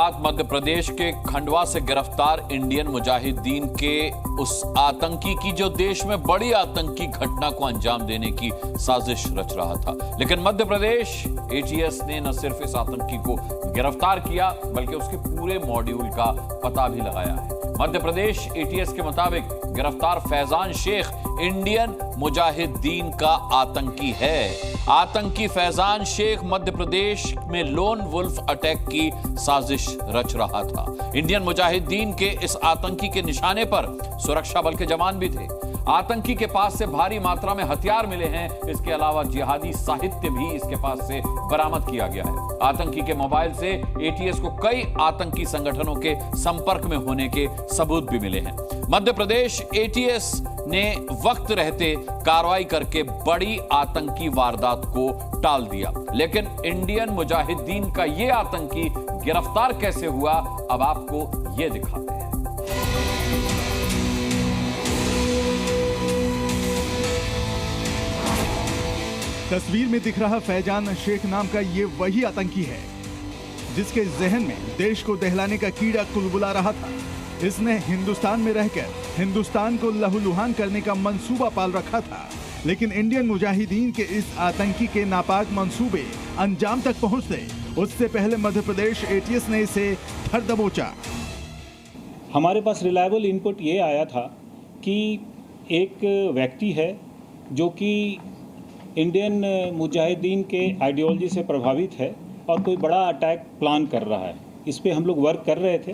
बात मध्य प्रदेश के खंडवा से गिरफ्तार इंडियन मुजाहिदीन के उस आतंकी की जो देश में बड़ी आतंकी घटना को अंजाम देने की साजिश रच रहा था। लेकिन मध्य प्रदेश एटीएस ने न सिर्फ इस आतंकी को गिरफ्तार किया बल्कि उसके पूरे मॉड्यूल का पता भी लगाया है। मध्य प्रदेश एटीएस के मुताबिक गिरफ्तार फैजान शेख इंडियन मुजाहिदीन का आतंकी है। आतंकी फैजान शेख मध्य प्रदेश में लोन वुल्फ अटैक की साजिश रच रहा था। इंडियन मुजाहिदीन के इस आतंकी के निशाने पर सुरक्षा बल के जवान भी थे। आतंकी के पास से भारी मात्रा में हथियार मिले हैं। इसके अलावा जिहादी साहित्य भी इसके पास से बरामद किया गया है। आतंकी के मोबाइल से एटीएस को कई आतंकी संगठनों के संपर्क में होने के सबूत भी मिले हैं। मध्य प्रदेश एटीएस ने वक्त रहते कार्रवाई करके बड़ी आतंकी वारदात को टाल दिया। लेकिन इंडियन मुजाहिदीन का यह आतंकी गिरफ्तार कैसे हुआ, अब आपको यह दिखाते हैं। तस्वीर में दिख रहा फैजान शेख नाम का ये वही आतंकी है जिसके जहन में देश को दहलाने का कीड़ा कुलबुला रहा था। इसने हिंदुस्तान में रहकर हिंदुस्तान को लहूलुहान करने का मंसूबा पाल रखा था। लेकिन इंडियन मुजाहिदीन के इस आतंकी के नापाक मंसूबे अंजाम तक पहुंचते उससे पहले मध्य प्रदेश एटीएस ने इसे धर दबोचा। हमारे पास रिलायबल इनपुट ये आया था कि एक व्यक्ति है जो कि इंडियन मुजाहिदीन के आइडियोलॉजी से प्रभावित है और कोई बड़ा अटैक प्लान कर रहा है। इस पे हम लोग वर्क कर रहे थे।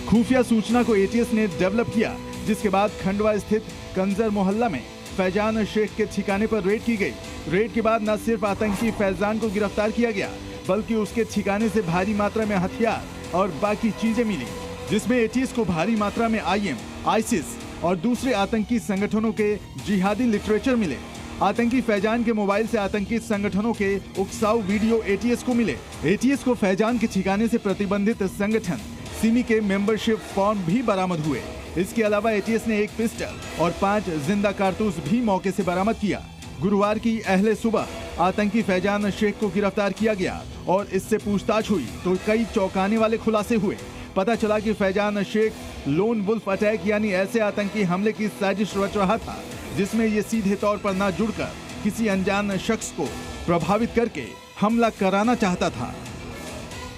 खुफिया सूचना को एटीएस ने डेवलप किया, जिसके बाद खंडवा स्थित कंजर मोहल्ला में फैजान शेख के ठिकाने पर रेड की गई। रेड के बाद न सिर्फ आतंकी फैजान को गिरफ्तार किया गया बल्कि उसके ठिकाने से भारी मात्रा में हथियार और बाकी चीजें मिली, जिसमें एटीएस को भारी मात्रा में आईएम, आईसिस और दूसरे आतंकी संगठनों के जिहादी लिटरेचर मिले। आतंकी फैजान के मोबाइल से आतंकी संगठनों के उकसाऊ वीडियो एटीएस को मिले। एटीएस को फैजान के ठिकाने से प्रतिबंधित संगठन सिमी के मेंबरशिप फॉर्म भी बरामद हुए। इसके अलावा एटीएस ने एक पिस्टल और 5 जिंदा कारतूस भी मौके से बरामद किया। गुरुवार की अहले सुबह आतंकी फैजान शेख को गिरफ्तार किया गया और इससे पूछताछ हुई तो कई चौंकाने वाले खुलासे हुए। पता चला कि Faizan Shaikh lone wolf attack यानी ऐसे आतंकी हमले की साजिश रच रहा था जिसमें ये सीधे तौर पर न जुड़कर किसी अनजान शख्स को प्रभावित करके हमला कराना चाहता था।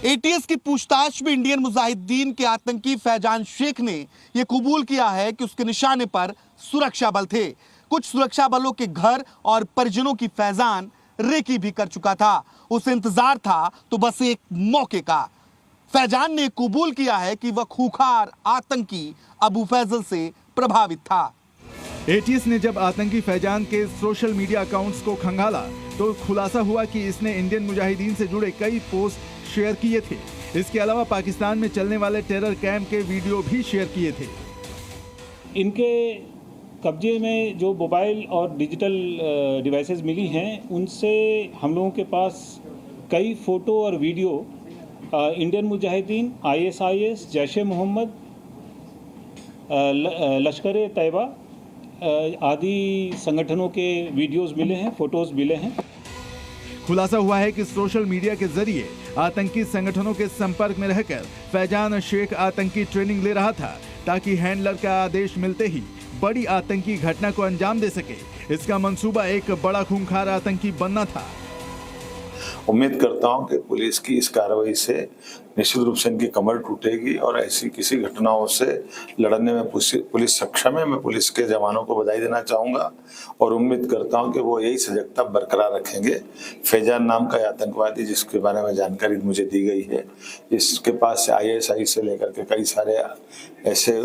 एटीएस की पूछताछ में इंडियन मुजाहिदीन के आतंकी फैजान शेख ने यह कबूल किया है कि उसके निशाने पर सुरक्षा बल थे। कुछ सुरक्षा बलों के घर और परिजनों की फैजान रेकी भी कर चुका था। उसे इंतजार था तो बस एक मौके का। फैजान ने कबूल किया है कि वह खूंखार आतंकी अबू फैजल से प्रभावित था। एटीएस ने जब आतंकी फैजान के सोशल मीडिया अकाउंट्स को खंगाला तो खुलासा हुआ कि इसने इंडियन मुजाहिदीन से जुड़े कई पोस्ट शेयर किए थे। इसके अलावा पाकिस्तान में चलने वाले टेरर कैंप के वीडियो भी शेयर किए थे। इनके कब्जे में जो मोबाइल और डिजिटल डिवाइसेस मिली हैं उनसे हम लोगों के पास कई फ़ोटो और video Indian Mujahideen, ISIS, Jaish e Mohammed, Lashkar e Taiba आदि संगठनों के वीडियोस मिले हैं, फोटोज मिले हैं। खुलासा हुआ है कि सोशल मीडिया के जरिए आतंकी संगठनों के संपर्क में रहकर फैजान शेख आतंकी ट्रेनिंग ले रहा था ताकि हैंडलर का आदेश मिलते ही बड़ी आतंकी घटना को अंजाम दे सके। इसका मंसूबा एक बड़ा खूंखार आतंकी बनना था। उम्मीद करता हूं कि पुलिस की इस कार्रवाई से निश्चित रूप से इनकी कमर टूटेगी और ऐसी किसी घटनाओं से लड़ने में पुलिस सक्षम है। मैं पुलिस के जवानों को बधाई देना चाहूँगा और उम्मीद करता हूं कि वो यही सजगता बरकरार रखेंगे। फैजान नाम का आतंकवादी जिसके बारे में जानकारी मुझे दी गई है, इसके पास से ISI से लेकर के कई सारे ऐसे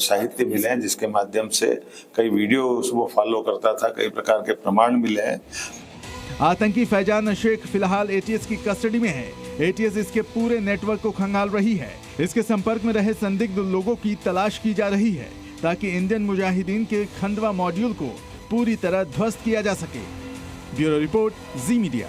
साहित्य मिले हैं जिसके माध्यम से कई वीडियो वो फॉलो करता था, कई प्रकार के प्रमाण मिले हैं। आतंकी फैजान शेख फिलहाल एटीएस की कस्टडी में है। एटीएस इसके पूरे नेटवर्क को खंगाल रही है। इसके संपर्क में रहे संदिग्ध लोगों की तलाश की जा रही है ताकि इंडियन मुजाहिदीन के खंडवा मॉड्यूल को पूरी तरह ध्वस्त किया जा सके। ब्यूरो रिपोर्ट, जी मीडिया।